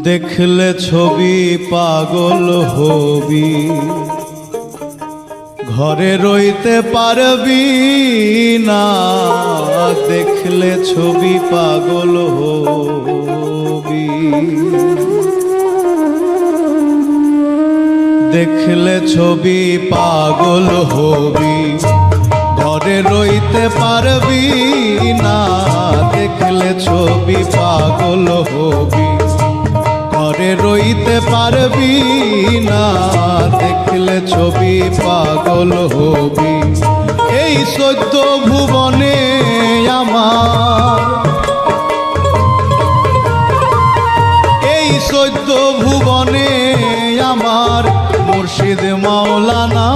দেখলে ছবি পাগল হবি, ঘরে রইতে পারবি না। দেখলে ছবি পাগল হবি, দেখলে ছবি পাগল হবি, ঘরে রইতে পারবি না। দেখলে ছবি পাগল হবি, ঘরে রইতে পারবি না। দেখলে ছবি পাগল হবি। এই 14 ভুবনে আমার, এই 14 ভুবনে আমার মুর্শিদ মাওলানা।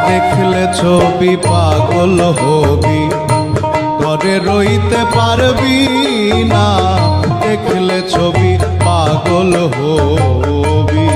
দেখলে ছবি পাগল হবি, ঘরে রইতে পারবি না। দেখলে ছবি পাগল হবি।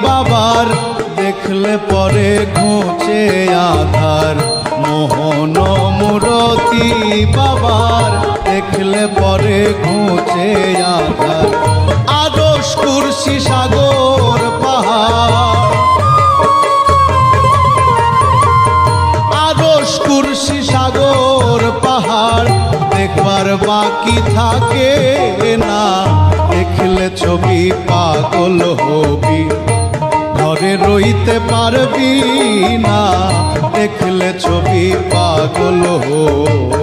বাবার দেখলে পরে ঘুচে আধার। মোহন মূরতি বাবার দেখলে পরে ঘুচে আধার। আরশ কুরসি সাগর পাহাড়, আরশ কুরসি সাগর পাহাড় দেখবার বাকি থাকে না। দেখলে ছবি পাগল হবি, ঘরে রইতে পারবি না। দেখলে ছবি পাগল হবি।